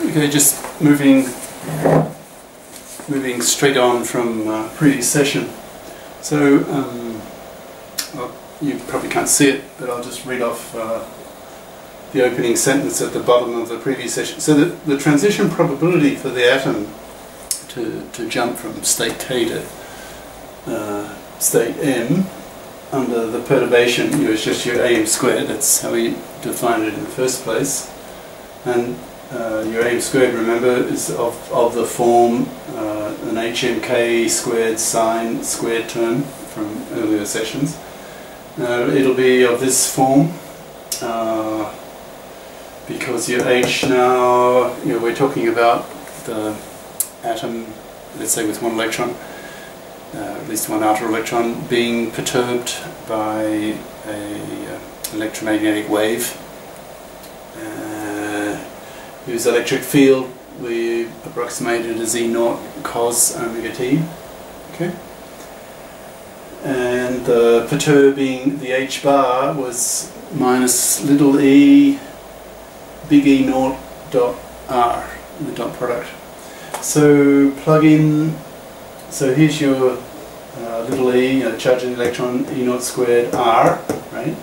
Okay, just moving straight on from previous session. So, well, you probably can't see it, but I'll just read off the opening sentence at the bottom of the previous session. So the transition probability for the atom to jump from state K to state M under the perturbation is just your AM squared. That's how we defined it in the first place. And your AM squared, remember, is of the form an HMK squared sine squared term from earlier sessions. It'll be of this form because your H now, we're talking about the atom, let's say with one electron, at least one outer electron, being perturbed by an electromagnetic wave whose electric field we approximated as E0 cos omega t. Okay? And the perturbing, the H bar, was minus little e big E0 dot r, the dot product. So plug in, so here's your little e, charge of the electron, E0 squared r, right?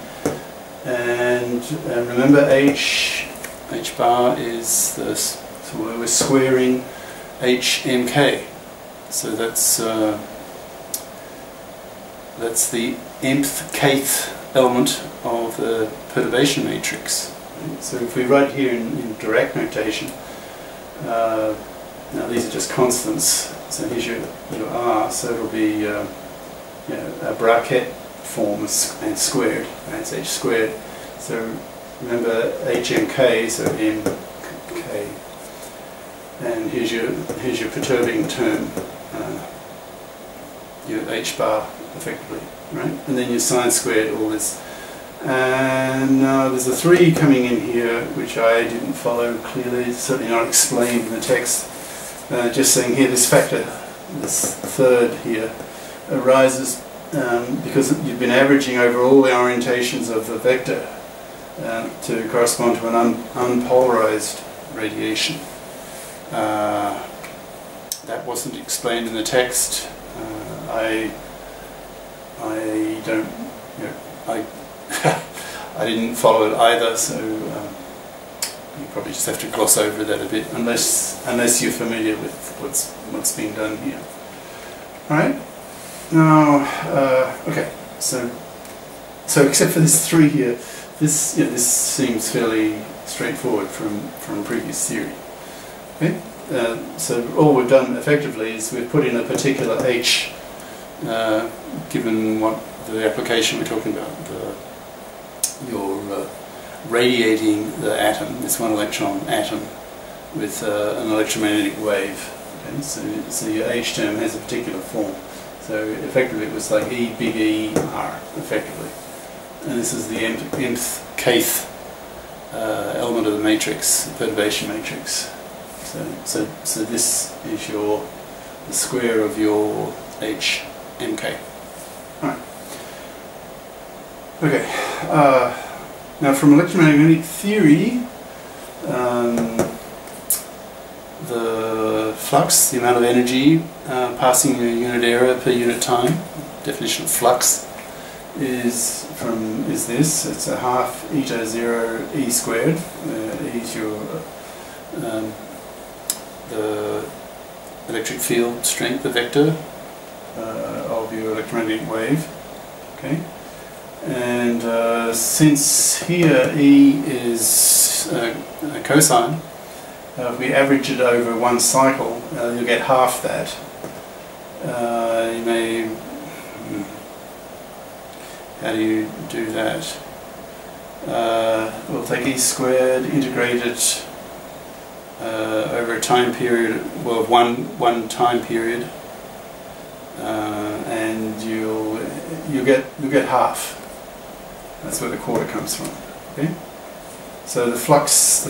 And remember H bar is this, so we're squaring HMK. So that's the nth kth element of the perturbation matrix. Right? So if we write here in Dirac notation, now these are just constants. So here's your r. So it'll be a bracket form and squared. Right? It's h squared. So remember HMK, so mk, and here's your perturbing term, your h bar, effectively, right? And then your sine squared, all this. And now there's a 3 coming in here, which I didn't follow clearly. It's certainly not explained in the text. Just saying here, this factor, this third here, arises because you've been averaging over all the orientations of the vector to correspond to an unpolarized radiation. That wasn't explained in the text. I don't, I didn't follow it either, so you probably just have to gloss over that a bit, unless you're familiar with what's being done here. All right. Now, okay. So except for this 3 here, this seems fairly straightforward from previous theory. Okay. So all we've done effectively is we've put in a particular H, given what the application we're talking about, you're radiating the atom, this one electron atom, with an electromagnetic wave. Okay? So your H term has a particular form. So effectively it was like E big E R, effectively. And this is the nth kth element of the matrix, the perturbation matrix. So this is the square of your HMK. Alright. Okay. Now from electromagnetic theory, the flux, the amount of energy passing a unit area per unit time, definition of flux, is this. It's a half eta 0 E squared. E is your the electric field strength, the vector of your electromagnetic wave. Okay, and since here E is a cosine, if we average it over one cycle, you'll get half that. You may. How do you do that? We'll take E squared, integrate it over a time period, well, one time period, and you'll get half. That's where the quarter comes from. Okay. So the flux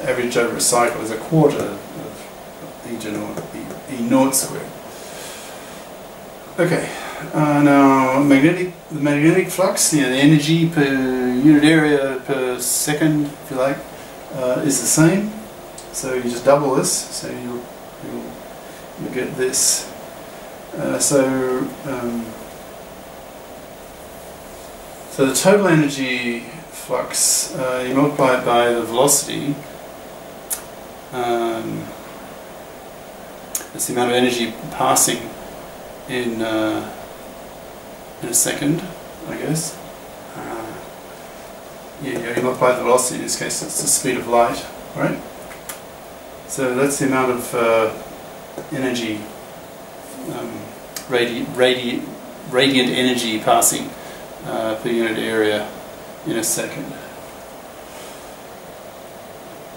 averaged over a cycle is a quarter of E naught squared. Okay. Now the magnetic flux, the energy per unit area per second, if you like, is the same. So you just double this, so you'll get this. So the total energy flux, you multiply it by the velocity. That's the amount of energy passing in a second, I guess. You multiply the velocity, in this case it's the speed of light, right? So that's the amount of energy, radiant energy passing per unit area in a second.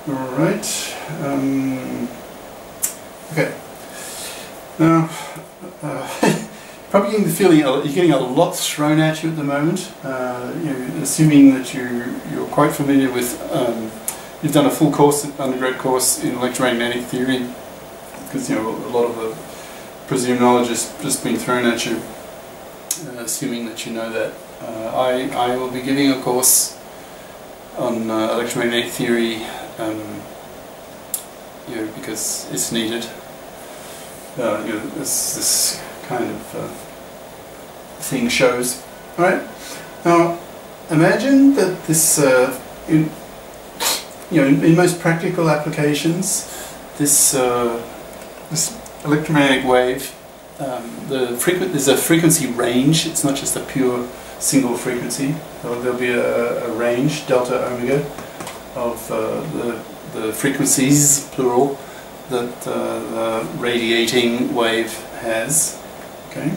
Alright, okay. Now, probably getting the feeling you're getting a lot thrown at you at the moment. Assuming that you're quite familiar with, you've done a full course, undergrad course in electromagnetic theory, because a lot of the presumed knowledge has just been thrown at you. Assuming that you know that, I will be giving a course on electromagnetic theory, because it's needed. This kind of thing shows. All right. Now, imagine that this, in most practical applications, this electromagnetic wave, there's a frequency range. It's not just a pure single frequency. There'll be a range, delta omega, of the frequencies, plural, that the radiating wave has. Okay,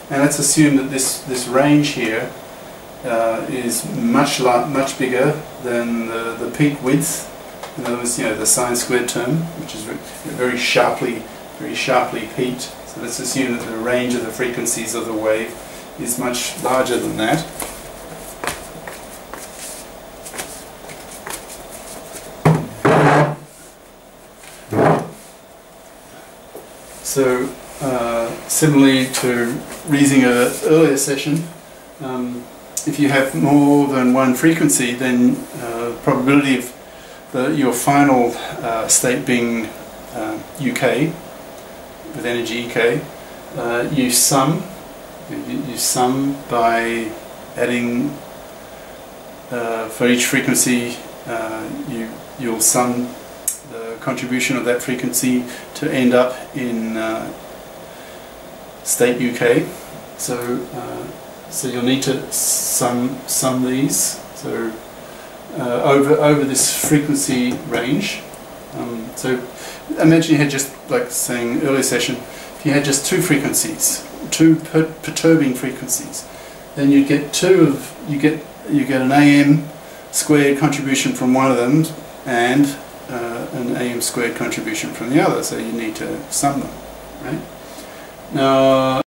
and let's assume that this range here is much bigger than the peak width. In other words, the sine squared term, which is very sharply peaked. So let's assume that the range of the frequencies of the wave is much larger than that. So, similarly to reading an earlier session, if you have more than one frequency, then probability of your final state being UK, with energy EK, you sum by adding, for each frequency, you'll sum the contribution of that frequency to end up in state UK. So you'll need to sum these. So over this frequency range. So imagine you had just, like saying earlier session, if you had just two frequencies, two perturbing frequencies, then you'd get you get an AM squared contribution from one of them and an AM squared contribution from the other. So you need to sum them, right? Now,